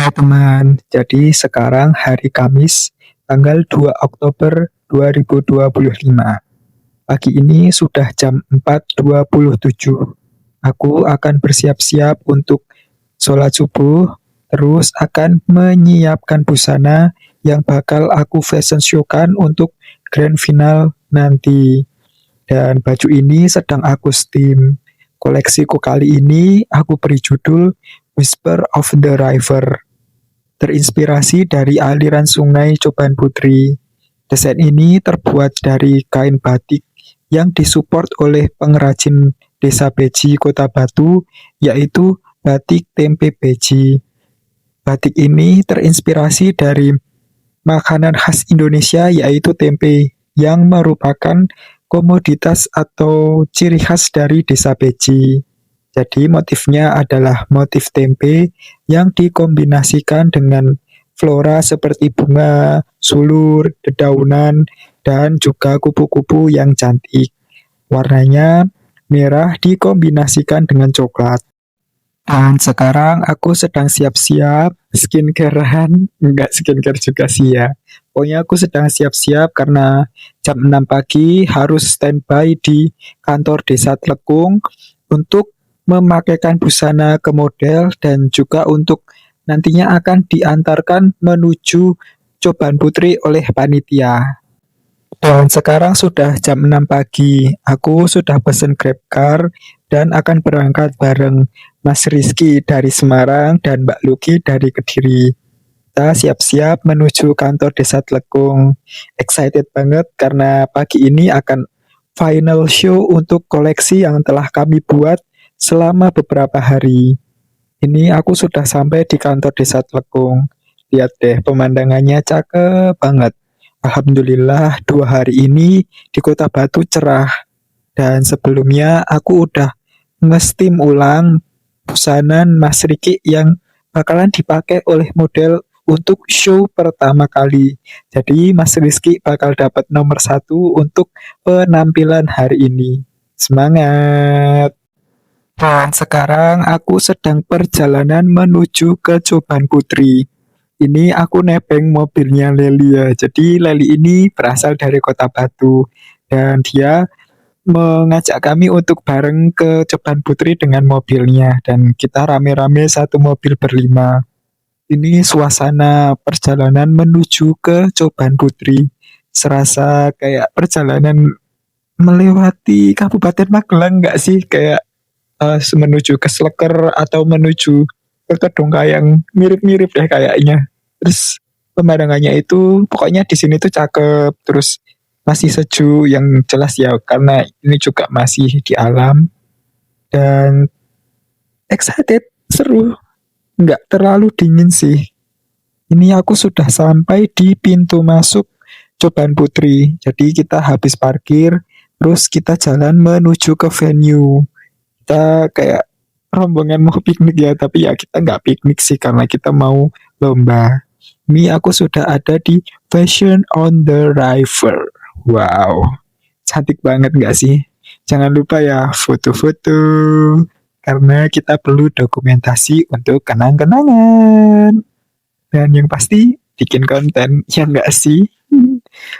Hai teman, jadi sekarang hari Kamis, tanggal 2 Oktober 2025. Pagi ini sudah jam 4.27. Aku akan bersiap-siap untuk sholat subuh, terus akan menyiapkan busana yang bakal aku fashion show-kan untuk grand final nanti. Dan baju ini sedang aku steam. Koleksiku kali ini aku beri judul Whisper of the River, terinspirasi dari aliran sungai Coban Putri. Desain ini terbuat dari kain batik yang disupport oleh pengrajin Desa Beji Kota Batu, yaitu Batik Tempe Beji. Batik ini terinspirasi dari makanan khas Indonesia, yaitu tempe, yang merupakan komoditas atau ciri khas dari Desa Beji. Jadi motifnya adalah motif tempe yang dikombinasikan dengan flora seperti bunga, sulur, dedaunan, dan juga kupu-kupu yang cantik. Warnanya merah dikombinasikan dengan coklat. Dan sekarang aku sedang siap-siap skincarean, enggak skincare juga sih ya. Pokoknya aku sedang siap-siap karena jam 6 pagi harus standby di kantor Desa Tlekung untuk memakaikan busana ke model dan juga untuk nantinya akan diantarkan menuju Coban Putri oleh panitia. Dan sekarang sudah jam 6 pagi. Aku sudah pesen GrabCar dan akan berangkat bareng Mas Rizky dari Semarang dan Mbak Luki dari Kediri. Kita siap-siap menuju kantor Desa Tlekung. Excited banget karena pagi ini akan final show untuk koleksi yang telah kami buat selama beberapa hari. Ini aku sudah sampai di kantor Desa Tlekung. Lihat deh, pemandangannya cakep banget. Alhamdulillah 2 hari ini di Kota Batu cerah. Dan sebelumnya aku udah nge-steam ulang busana Mas Riki yang bakalan dipakai oleh model untuk show pertama kali. Jadi Mas Rizky bakal dapat nomor 1 untuk penampilan hari ini. Semangat! Dan sekarang aku sedang perjalanan menuju ke Coban Putri. Ini aku nebeng mobilnya Leli ya. Jadi Leli ini berasal dari Kota Batu. Dan dia mengajak kami untuk bareng ke Coban Putri dengan mobilnya. Dan kita rame-rame satu mobil berlima. Ini suasana perjalanan menuju ke Coban Putri. Serasa kayak perjalanan melewati Kabupaten Magelang nggak sih? Kayak menuju ke Sleker atau menuju ke Kedungkayang, mirip-mirip deh kayaknya. Terus pemandangannya itu pokoknya di sini tuh cakep, terus masih sejuk yang jelas ya karena ini juga masih di alam dan excited, seru, nggak terlalu dingin sih. Ini aku sudah sampai di pintu masuk Coban Putri. Jadi kita habis parkir, terus kita jalan menuju ke venue. Kita kayak rombongan mau piknik ya, tapi ya kita nggak piknik sih karena kita mau lomba. Ini aku sudah ada di Fashion on the River. Wow, cantik banget nggak sih? Jangan lupa ya foto-foto, karena kita perlu dokumentasi untuk kenang-kenangan. Dan yang pasti bikin konten, ya nggak sih?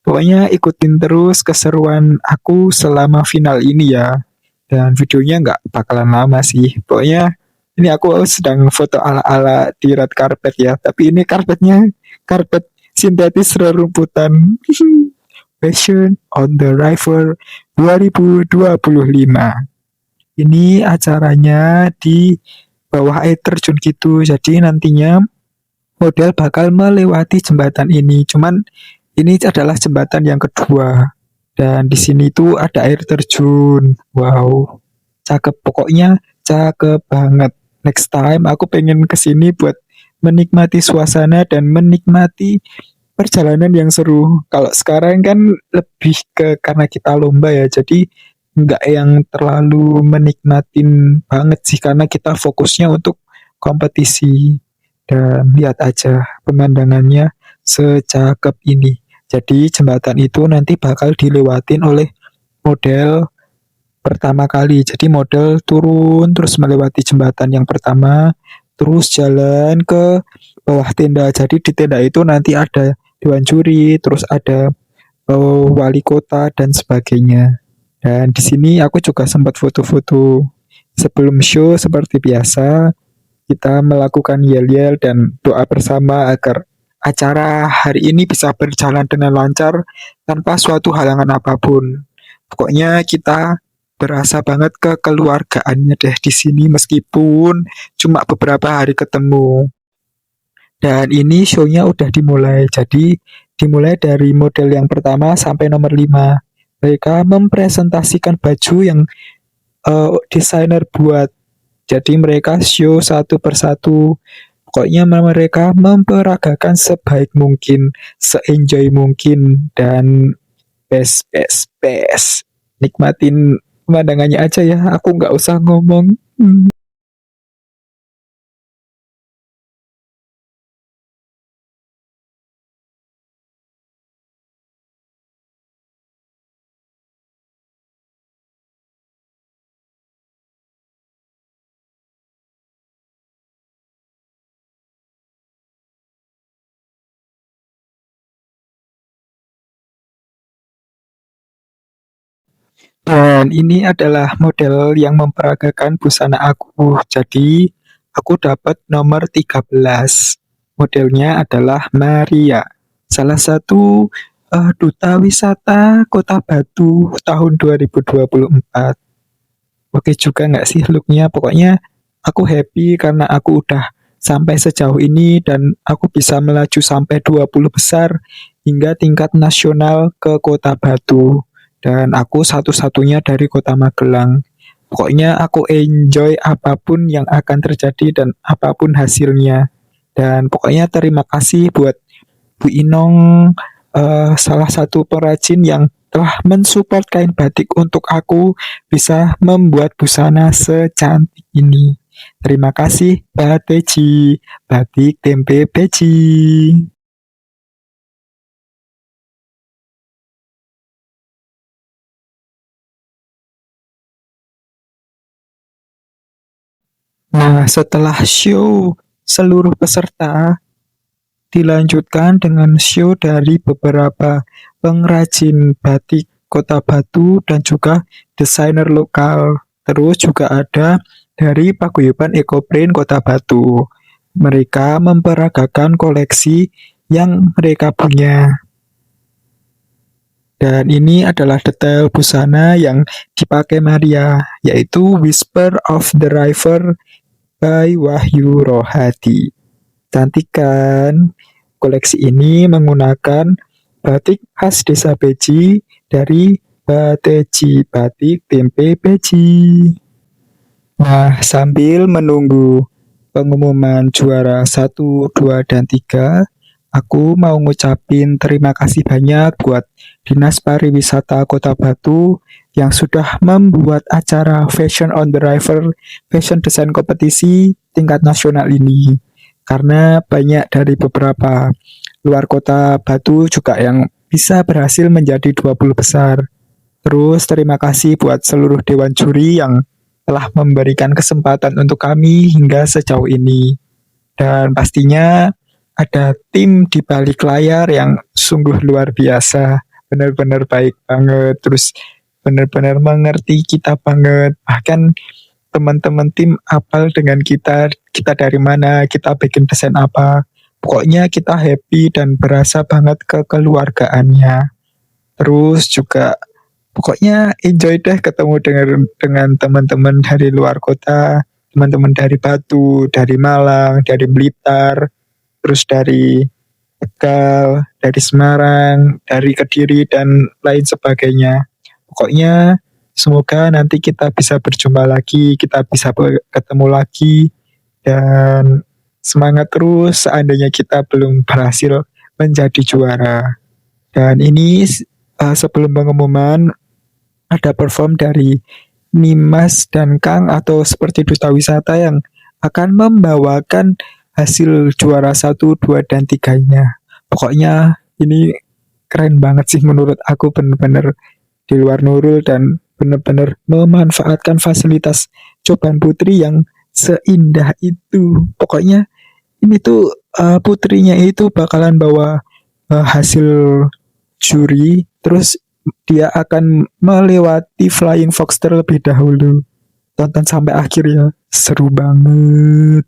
Pokoknya ikutin terus keseruan aku selama final ini ya. Dan videonya nggak bakalan lama sih. Pokoknya ini aku sedang foto ala-ala di red carpet ya. Tapi ini karpetnya karpet sintetis rerumputan. Fashion on the River 2025. Ini acaranya di bawah air terjun gitu. Jadi nantinya model bakal melewati jembatan ini. Cuman ini adalah jembatan yang kedua. Dan di sini tuh ada air terjun. Wow, cakep. Pokoknya cakep banget. Next time aku pengen kesini buat menikmati suasana dan menikmati perjalanan yang seru. Kalau sekarang kan lebih ke karena kita lomba ya. Jadi nggak yang terlalu menikmatin banget sih karena kita fokusnya untuk kompetisi. Dan lihat aja pemandangannya secakep ini. Jadi jembatan itu nanti bakal dilewatin oleh model pertama kali. Jadi model turun terus melewati jembatan yang pertama, terus jalan ke bawah tenda. Jadi di tenda itu nanti ada dewan juri, terus ada wali kota dan sebagainya. Dan di sini aku juga sempat foto-foto sebelum show seperti biasa. Kita melakukan yel-yel dan doa bersama agar acara hari ini bisa berjalan dengan lancar tanpa suatu halangan apapun. Pokoknya kita berasa banget kekeluargaannya deh di sini meskipun cuma beberapa hari ketemu. Dan ini show-nya udah dimulai. Jadi dimulai dari model yang pertama sampai nomor 5. Mereka mempresentasikan baju yang desainer buat. Jadi mereka show satu persatu. Pokoknya mereka memperagakan sebaik mungkin, se-enjoy mungkin, dan best, best, best. Nikmatin pemandangannya aja ya, aku nggak usah ngomong. Dan ini adalah model yang memperagakan busana aku. Jadi aku dapat nomor 13. Modelnya adalah Maria, salah satu duta wisata Kota Batu tahun 2024. Oke juga nggak sih looknya? Pokoknya aku happy karena aku udah sampai sejauh ini dan aku bisa melaju sampai 20 besar hingga tingkat nasional ke Kota Batu. Dan aku satu-satunya dari Kota Magelang. Pokoknya aku enjoy apapun yang akan terjadi dan apapun hasilnya. Dan pokoknya terima kasih buat Bu Inong, salah satu perajin yang telah mensupport kain batik untuk aku bisa membuat busana secantik ini. Terima kasih Mbak Teji, batik tempe peci. Nah, setelah show seluruh peserta, dilanjutkan dengan show dari beberapa pengrajin batik Kota Batu dan juga desainer lokal. Terus juga ada dari Paguyuban Ekoprint Kota Batu. Mereka memperagakan koleksi yang mereka punya. Dan ini adalah detail busana yang dipakai Maria, yaitu Whisper of the River by Wahyu Rohadi. Cantik kan? Koleksi ini menggunakan batik khas desa Beji dari Bateji Batik Tempe Beji. Nah, sambil menunggu pengumuman juara 1, 2, dan 3, aku mau ngucapin terima kasih banyak buat Dinas Pariwisata Kota Batu yang sudah membuat acara Fashion on the River Fashion Design Kompetisi tingkat nasional ini. Karena banyak dari beberapa luar kota Batu juga yang bisa berhasil menjadi 20 besar. Terus terima kasih buat seluruh dewan juri yang telah memberikan kesempatan untuk kami hingga sejauh ini. Dan pastinya ada tim di balik layar yang sungguh luar biasa. Benar-benar baik banget. Terus benar-benar mengerti kita banget. Bahkan teman-teman tim apal dengan kita dari mana, kita bikin desain apa. Pokoknya kita happy dan berasa banget kekeluargaannya. Terus juga pokoknya enjoy deh ketemu dengan teman-teman dari luar kota, teman-teman dari Batu, dari Malang, dari Blitar, terus dari Tegal, dari Semarang, dari Kediri dan lain sebagainya. Pokoknya semoga nanti kita bisa berjumpa lagi, kita bisa ketemu lagi dan semangat terus seandainya kita belum berhasil menjadi juara. Dan ini sebelum pengumuman ada perform dari Nimas dan Kang atau seperti duta wisata yang akan membawakan hasil juara 1, 2, dan 3-nya. Pokoknya ini keren banget sih menurut aku, bener-bener di luar Nurul dan bener-bener memanfaatkan fasilitas Coban Putri yang seindah itu. Pokoknya ini tuh putrinya itu bakalan bawa hasil juri, terus dia akan melewati Flying Fox terlebih dahulu. Tonton sampai akhir ya, seru banget.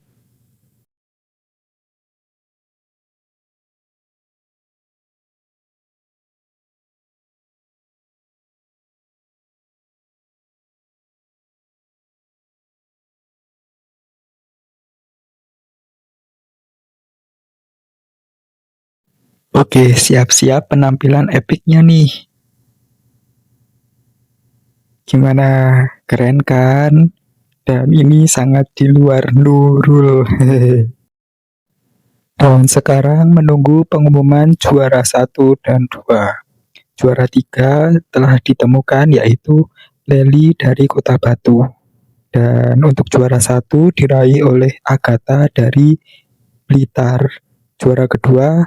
Oke, siap-siap penampilan epicnya nih. Gimana? Keren kan? Dan ini sangat di luar Nurul. Dan sekarang menunggu pengumuman juara 1 dan 2. Juara 3 telah ditemukan, yaitu Leli dari Kota Batu. Dan untuk juara 1 diraih oleh Agatha dari Blitar. Juara kedua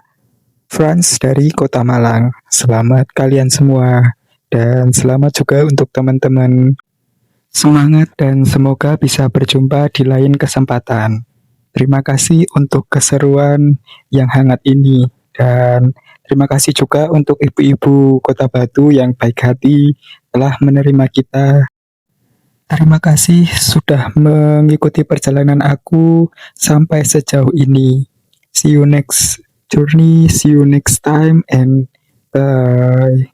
Franz dari Kota Malang. Selamat kalian semua. Dan selamat juga untuk teman-teman. Semangat dan semoga bisa berjumpa di lain kesempatan. Terima kasih untuk keseruan yang hangat ini. Dan terima kasih juga untuk ibu-ibu Kota Batu yang baik hati telah menerima kita. Terima kasih sudah mengikuti perjalanan aku sampai sejauh ini. See you next journey, see you next time, and bye.